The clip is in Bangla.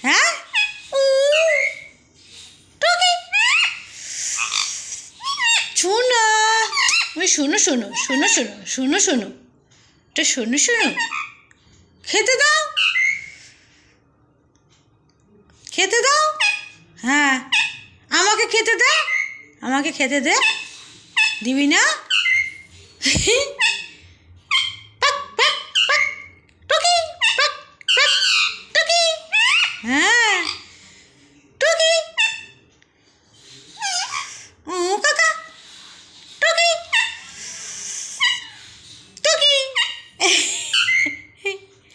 হ্যাঁ টুকি শোনো ওই শোনো শোনো শোনো শোনো শোনো শোনো এটা শোনো শোনো খেতে দাও খেতে দাও হ্যাঁ আমাকে খেতে দে আমাকে খেতে দে দিবি না